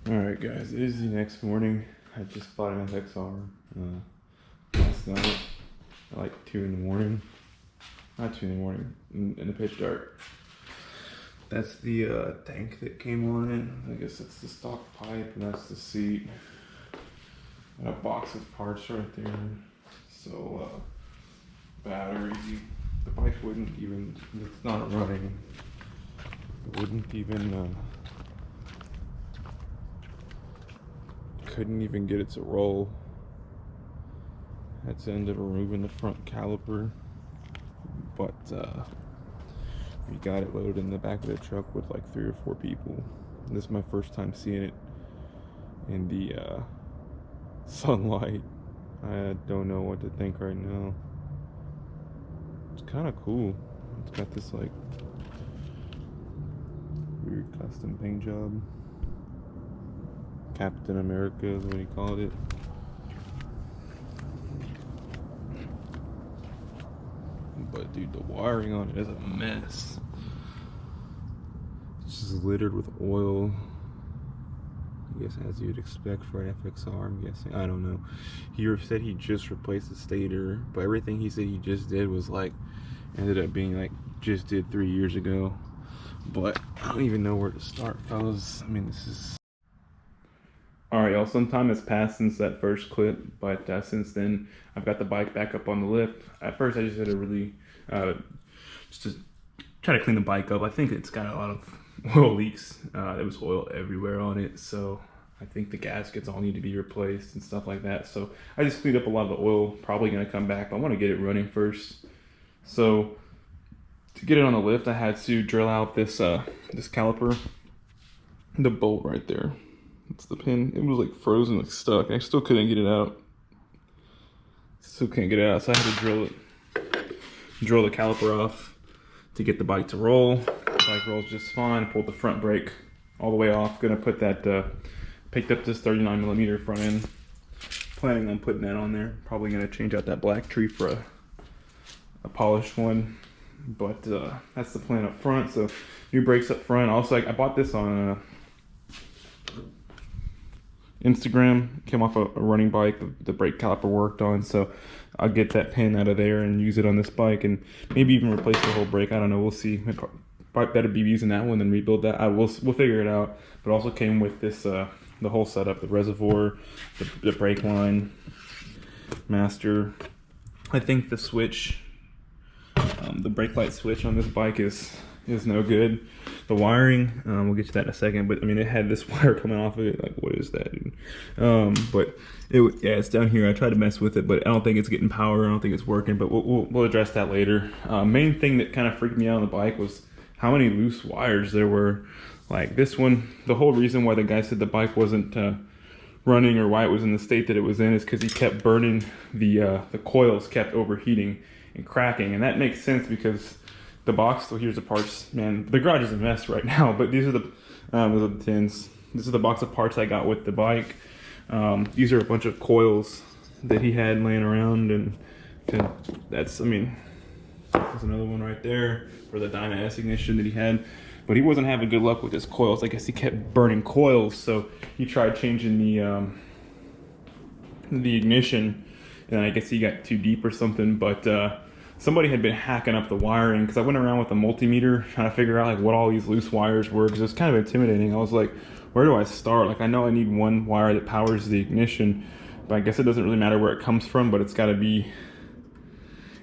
Alright guys, it is the next morning. I just bought an FXR last night at like 2 in the morning. Not 2 in the morning, in the pitch dark. That's the tank that came on it. I guess that's the stock pipe and that's the seat. And a box of parts right there. So battery, the bike wouldn't even, it's not running. It wouldn't even couldn't even get it to roll. Had to end up removing the front caliper, but we got it loaded in the back of the truck with like 3 or 4 people. And this is my first time seeing it in the sunlight. I don't know what to think right now. It's kind of cool. It's got this like weird custom paint job. Captain America is what he called it. But dude, the wiring on it is a mess. It's just littered with oil. I guess as you'd expect for an FXR, I'm guessing. I don't know. He said he just replaced the stator, but everything he said he just did was like, ended up being like, just did 3 years ago. But I don't even know where to start, fellas. I mean, this is... Alright y'all, some time has passed since that first clip, but since then I've got the bike back up on the lift. At first I just had to really just to try to clean the bike up. I think it's got a lot of oil leaks. There was oil everywhere on it, so I think the gaskets all need to be replaced and stuff like that. So I just cleaned up a lot of the oil, probably gonna come back, but I wanna get it running first. So to get it on the lift, I had to drill out this this caliper, the bolt right there. It's the pin. It was like frozen, like stuck. I still couldn't get it out. Still can't get it out, so I had to drill the caliper off to get the bike to roll. The bike rolls just fine. Pulled the front brake all the way off. Gonna put that, picked up this 39mm front end. Planning on putting that on there. Probably gonna change out that black tree for a polished one. But that's the plan up front. So new brakes up front. Also, I bought this on Instagram. Came off a running bike the brake caliper worked on, so I'll get that pin out of there and use it on this bike and maybe even replace the whole brake. I don't know, we'll see. Probably better be using that one than rebuild that. We'll figure it out. But also came with this the whole setup, the reservoir, the brake line, master. I think the switch, the brake light switch on this bike is no good. The wiring, we'll get to that in a second, but I mean, it had this wire coming off of it. Like, what is that, dude? But yeah, it's down here. I tried to mess with it, but I don't think it's getting power. I don't think it's working, but we'll address that later. Main thing that kind of freaked me out on the bike was how many loose wires there were. Like this one, the whole reason why the guy said the bike wasn't running or why it was in the state that it was in is because he kept burning the coils, kept overheating and cracking, and that makes sense because the box, so here's the parts, man, the garage is a mess right now, but these are the tins. This is the box of parts I got with the bike. These are a bunch of coils that he had laying around, and that's, I mean, there's another one right there for the Dyna S ignition that he had, but he wasn't having good luck with his coils. I guess he kept burning coils, so he tried changing the ignition, and I guess he got too deep or something, but somebody had been hacking up the wiring because I went around with a multimeter trying to figure out like what all these loose wires were because it was kind of intimidating. I was like, where do I start? Like, I know I need one wire that powers the ignition, but I guess it doesn't really matter where it comes from, but it's got to be,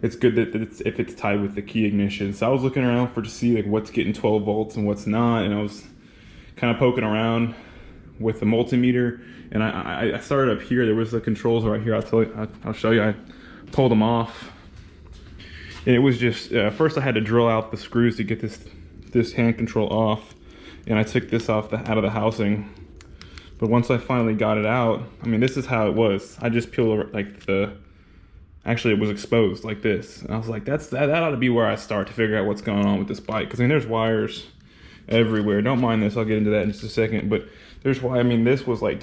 it's good that if it's tied with the key ignition. So I was looking around to see like what's getting 12 volts and what's not, and I was kind of poking around with the multimeter, and I started up here. There was the controls right here. I'll show you. I pulled them off. And it was just, first I had to drill out the screws to get this hand control off. And I took this off out of the housing. But once I finally got it out, I mean, this is how it was. I just peeled like actually it was exposed like this. And I was like, that ought to be where I start to figure out what's going on with this bike. Because I mean, there's wires everywhere. Don't mind this, I'll get into that in just a second. But there's why, I mean, this was like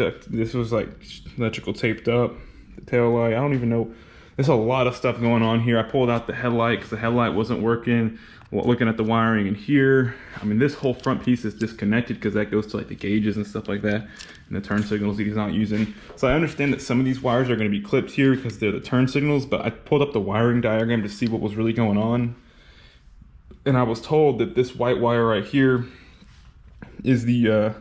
electrical taped up, the tail light. I don't even know. There's a lot of stuff going on here. I pulled out the headlight because the headlight wasn't working. Looking at the wiring in here, I mean, this whole front piece is disconnected because that goes to like the gauges and stuff like that, and the turn signals that he's not using. So I understand that some of these wires are going to be clipped here because they're the turn signals, but I pulled up the wiring diagram to see what was really going on. And I was told that this white wire right here is the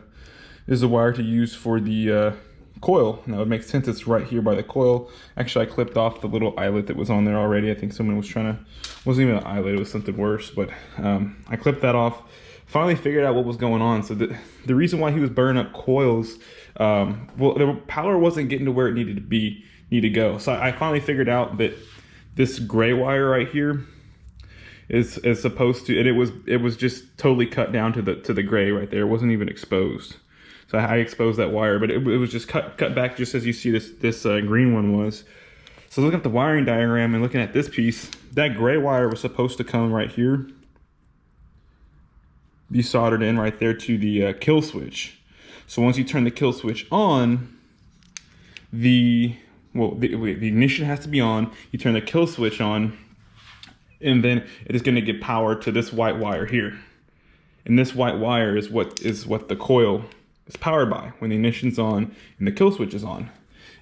wire to use for the coil. Now it makes sense, it's right here by the coil. Actually, I clipped off the little eyelet that was on there already. I think someone was trying to, wasn't even an eyelet, it was something worse, but I clipped that off. Finally figured out what was going on. So the reason why he was burning up coils, well, the power wasn't getting to where it needed to go. So I finally figured out that this gray wire right here is supposed to, and it was just totally cut down to the gray right there. It wasn't even exposed. So I exposed that wire, but it was just cut back just as you see this green one was. So looking at the wiring diagram and looking at this piece, that gray wire was supposed to come right here, be soldered in right there to the kill switch. So once you turn the kill switch on, the ignition has to be on. You turn the kill switch on, and then it is going to give power to this white wire here. And this white wire is what the coil is powered by when the ignition's on and the kill switch is on.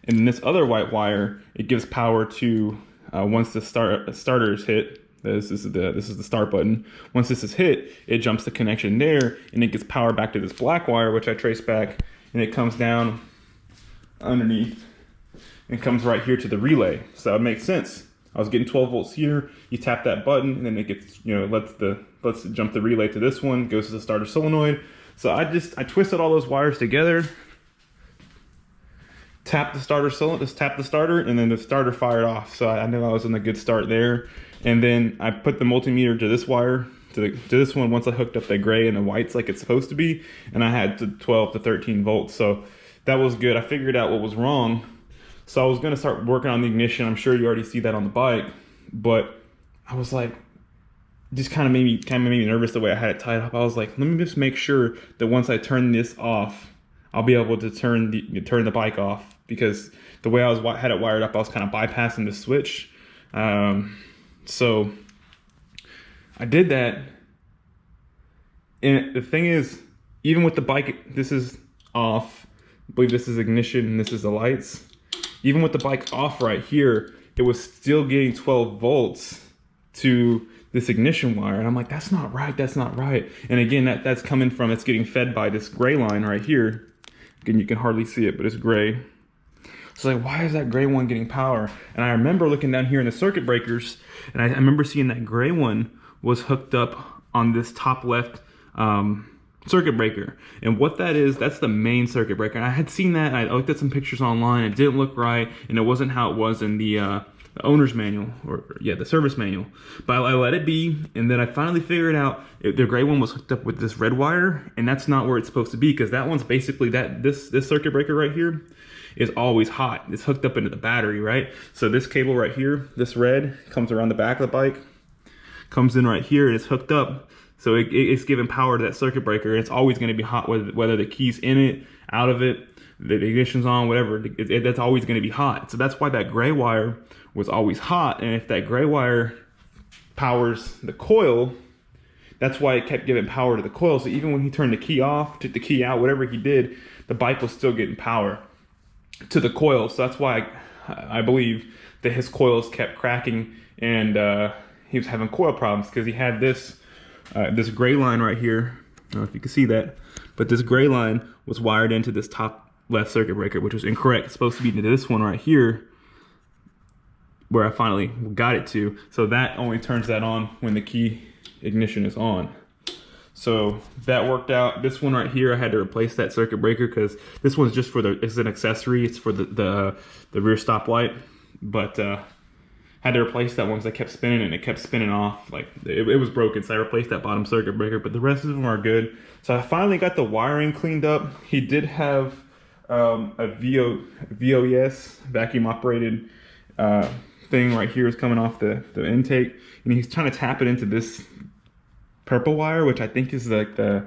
And then this other white wire, it gives power to once the starter is hit. This is the start button. Once this is hit, it jumps the connection there, and it gets power back to this black wire, which I trace back, and it comes down underneath and comes right here to the relay. So it makes sense. I was getting 12 volts here. You tap that button, and then it gets, lets jump the relay to this one, goes to the starter solenoid. So I twisted all those wires together, tapped the starter, and then the starter fired off. So I knew I was in a good start there. And then I put the multimeter to this wire, to this one, once I hooked up the gray and the whites like it's supposed to be, and I had to 12 to 13 volts. So that was good. I figured out what was wrong. So I was gonna start working on the ignition. I'm sure you already see that on the bike, but I was like, just kind of made me nervous the way I had it tied up. I was like, let me just make sure that once I turn this off, I'll be able to turn the bike off, because the way I had it wired up, I was kind of bypassing the switch. So I did that, and the thing is, even with the bike, this is off. I believe this is ignition and this is the lights. Even with the bike off right here, it was still getting 12 volts to this ignition wire, and I'm like, that's not right, that's not right. And again, that's coming from, it's getting fed by this gray line right here. Again, you can hardly see it, but it's gray. So like, why is that gray one getting power? And I remember looking down here in the circuit breakers, and I remember seeing that gray one was hooked up on this top left circuit breaker. And what that is, that's the main circuit breaker. And I had seen that, and I looked at some pictures online, it didn't look right, and it wasn't how it was in the owner's manual, or yeah, the service manual. But I let it be, and then I finally figured out the gray one was hooked up with this red wire, and that's not where it's supposed to be, because that one's basically this circuit breaker right here is always hot. It's hooked up into the battery, right? So this cable right here, this red, comes around the back of the bike, comes in right here, and it's hooked up. So it's giving power to that circuit breaker, and it's always going to be hot, whether the key's in it, out of it, the ignition's on, whatever, that's always going to be hot. So that's why that gray wire was always hot. And if that gray wire powers the coil, that's why it kept giving power to the coil. So even when he turned the key off, took the key out, whatever he did, the bike was still getting power to the coil. So that's why I believe that his coils kept cracking, and he was having coil problems, because he had this gray line right here. I don't know if you can see that, but this gray line was wired into this top left circuit breaker, which was incorrect. It's supposed to be into this one right here, where I finally got it to. So that only turns that on when the key ignition is on. So that worked out. This one right here, I had to replace that circuit breaker, because this one's just for it's an accessory. It's for the rear stop light, but had to replace that one because I kept spinning, and it kept spinning off. Like it was broken, so I replaced that bottom circuit breaker, but the rest of them are good. So I finally got the wiring cleaned up. He did have a VOES, vacuum operated thing right here is coming off the intake, and he's trying to tap it into this purple wire, which I think is like the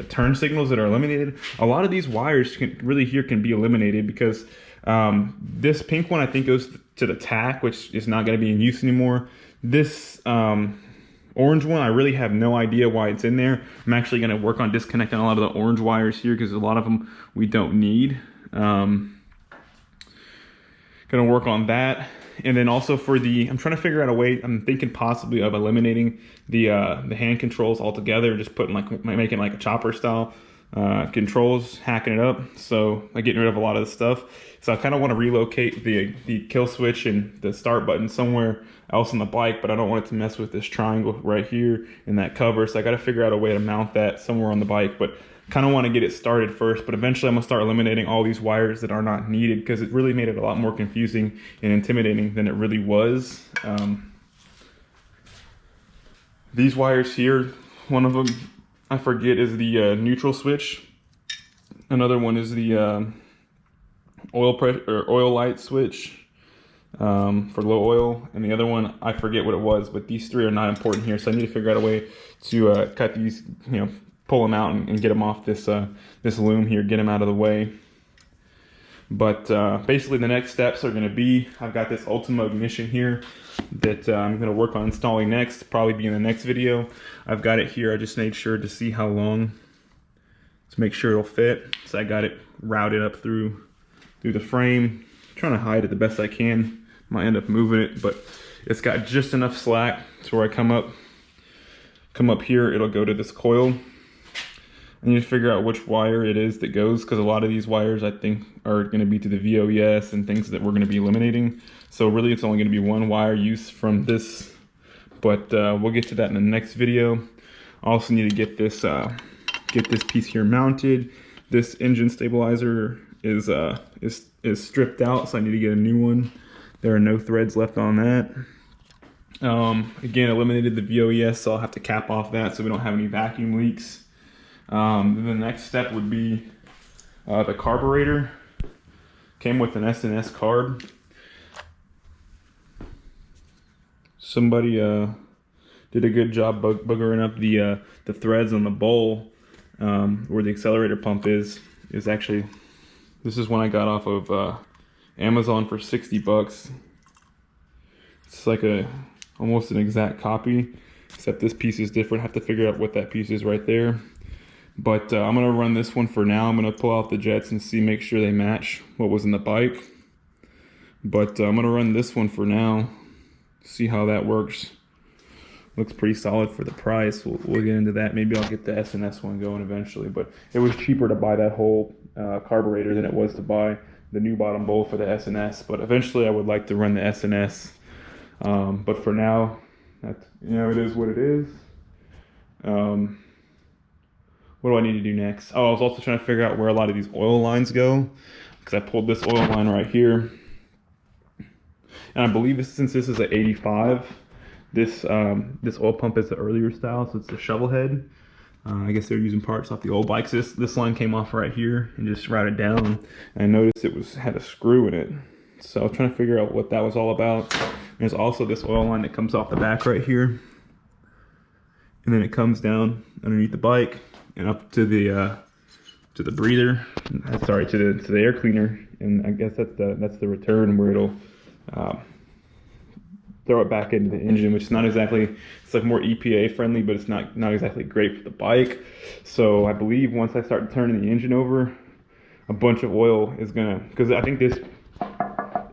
turn signals that are eliminated. A lot of these wires can be eliminated, because This pink one I think goes to the tack, which is not going to be in use anymore. This orange one, I really have no idea why it's in there. I'm actually going to work on disconnecting a lot of the orange wires here because a lot of them we don't need. Going to work on that. And then also for the, I'm trying to figure out a way, I'm thinking possibly of eliminating the hand controls altogether, just putting like, making like a chopper style controls, hacking it up. So like getting rid of a lot of the stuff. So I kind of want to relocate the kill switch and the start button somewhere else on the bike, but I don't want it to mess with this triangle right here and that cover. So I got to figure out a way to mount that somewhere on the bike, but kind of want to get it started first. But eventually I'm gonna start eliminating all these wires that are not needed because it really made it a lot more confusing and intimidating than it really was. These wires here, one of them I forget is the neutral switch. Another one is the oil light switch for low oil, and the other one I forget what it was. But these three are not important here, so I need to figure out a way to cut these, you know, pull them out and get them off this this loom here, get them out of the way. But basically the next steps are going to be, I've got this Ultima ignition here that I'm going to work on installing next, probably be in the next video. I've got it here. I just made sure to see how long to make sure it'll fit. So I got it routed up through the frame. I'm trying to hide it the best I can. Might end up moving it, but it's got just enough slack to where I come up here, it'll go to this coil. I need to figure out which wire it is that goes, because a lot of these wires I think are going to be to the VOES and things that we're going to be eliminating. So really it's only going to be one wire use from this, but we'll get to that in the next video. I also need to get this piece here mounted. This engine stabilizer is stripped out, so I need to get a new one. There are no threads left on that. Again, eliminated the VOES, so I'll have to cap off that so we don't have any vacuum leaks. The next step would be the carburetor. Came with an S&S carb. Somebody did a good job boogering up the threads on the bowl where the accelerator pump is actually, this is one I got off of Amazon for 60 bucks. It's like almost an exact copy, except this piece is different. I have to figure out what that piece is right there. But I'm gonna run this one for now. I'm gonna pull out the jets and make sure they match what was in the bike. But I'm gonna run this one for now, see how that works. Looks pretty solid for the price. We'll get into that. Maybe I'll get the S&S one going eventually, but it was cheaper to buy that whole carburetor than it was to buy the new bottom bowl for the S&S. But eventually I would like to run the S&S. But for now, that's, you know, it is what it is. What do I need to do next? Oh, I was also trying to figure out where a lot of these oil lines go, because I pulled this oil line right here. And I believe since this is an 85, this oil pump is the earlier style, so it's the shovel head. I guess they're using parts off the old bikes. This line came off right here and just routed down. And I noticed it had a screw in it. So I was trying to figure out what that was all about. There's also this oil line that comes off the back right here. And then it comes down underneath the bike and up to the breather. Sorry, to the air cleaner. And I guess that's the return where it'll throw it back into the engine, which is not exactly, it's like more EPA friendly, but it's not exactly great for the bike. So I believe once I start turning the engine over, a bunch of oil is gonna, because I think this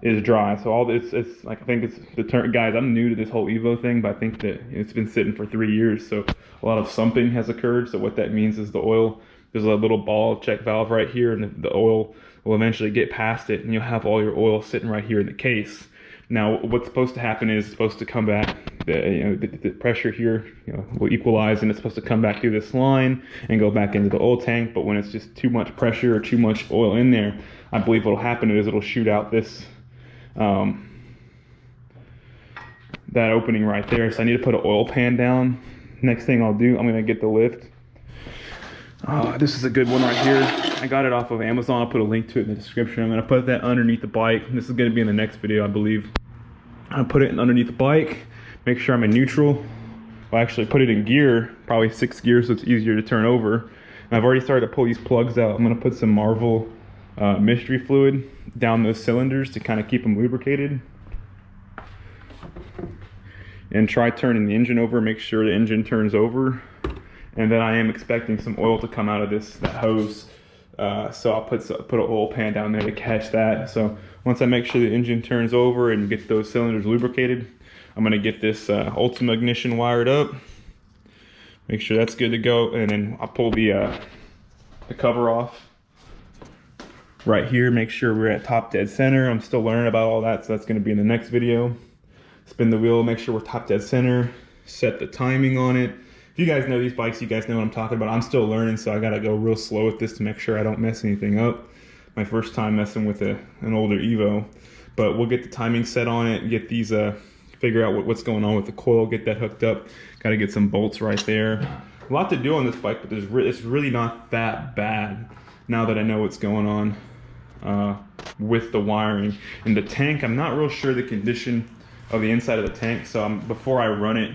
is dry. So all this, it's like, I think it's the turn, guys, I'm new to this whole Evo thing, but I think that it's been sitting for 3 years. So a lot of sumping has occurred. So what that means is the oil, there's a little ball check valve right here, and the oil will eventually get past it, and you'll have all your oil sitting right here in the case. Now, what's supposed to happen is it's supposed to come back, the pressure here, will equalize, and it's supposed to come back through this line and go back into the oil tank. But when it's just too much pressure or too much oil in there, I believe what'll happen is it'll shoot out this, that opening right there. So I need to put an oil pan down. Next thing I'll do, I'm gonna get the lift. This is a good one right here. I got it off of Amazon. I'll put a link to it in the description. I'm gonna put that underneath the bike. This is gonna be in the next video, I believe. I'll put it underneath the bike, make sure I'm in neutral. I'll actually put it in gear, probably 6 gears, so it's easier to turn over. And I've already started to pull these plugs out. I'm gonna put some Marvel mystery fluid down those cylinders to kind of keep them lubricated. And try turning the engine over, make sure the engine turns over. And then I am expecting some oil to come out of that hose. So I'll put an oil pan down there to catch that. So once I make sure the engine turns over and get those cylinders lubricated, I'm gonna get this Ultima ignition wired up. Make sure that's good to go, and then I'll pull the cover off right here. Make sure we're at top dead center. I'm still learning about all that, so that's gonna be in the next video. Spin the wheel, make sure we're top dead center, set the timing on it. If you guys know these bikes, you guys know what I'm talking about. I'm still learning, so I gotta go real slow with this to make sure I don't mess anything up. My first time messing with an older Evo, but we'll get the timing set on it, get these, figure out what's going on with the coil, get that hooked up. Gotta get some bolts right there. A lot to do on this bike, but it's really not that bad now that I know what's going on with the wiring. And the tank, I'm not real sure the condition of the inside of the tank, so before I run it,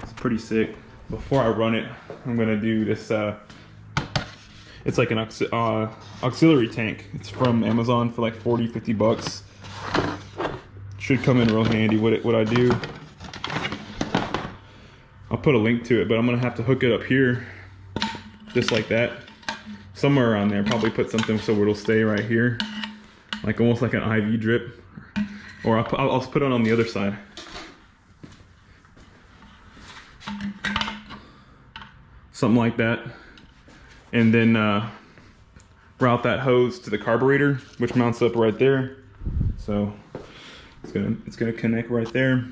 it's pretty sick. Before I run it, I'm gonna do this, it's like an auxiliary tank. It's from Amazon for like 40-50 bucks. Should come in real handy. What I do, I'll put a link to it, but I'm gonna have to hook it up here, just like that. Somewhere around there, probably put something so it'll stay right here, like almost like an IV drip. Or I'll put it on the other side. Something like that. And then route that hose to the carburetor, which mounts up right there. So it's gonna connect right there.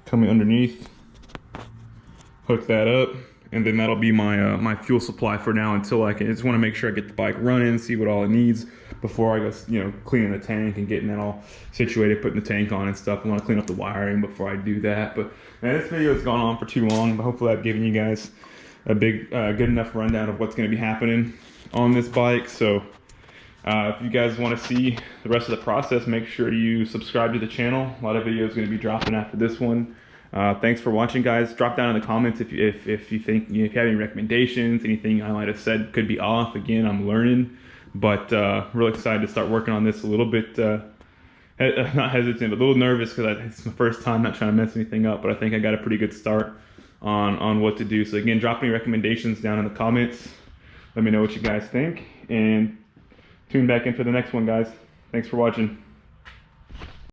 Coming underneath, hook that up, and then that'll be my my fuel supply for now until I just want to make sure I get the bike running, see what all it needs before I go, cleaning the tank and getting that all situated, putting the tank on and stuff. I want to clean up the wiring before I do that. But man, this video has gone on for too long, but hopefully I've given you guys a big, good enough rundown of what's going to be happening on this bike. So if you guys want to see the rest of the process, make sure you subscribe to the channel. A lot of videos going to be dropping after this one. Thanks for watching, guys. Drop down in the comments if you think, if you have any recommendations, anything I might have said could be off. Again, I'm learning, but really excited to start working on this. A little bit not hesitant, but a little nervous because it's my first time, not trying to mess anything up, but I think I got a pretty good start on what to do. So again, drop any recommendations down in the comments. Let me know what you guys think, and tune back in for the next one, guys. Thanks for watching.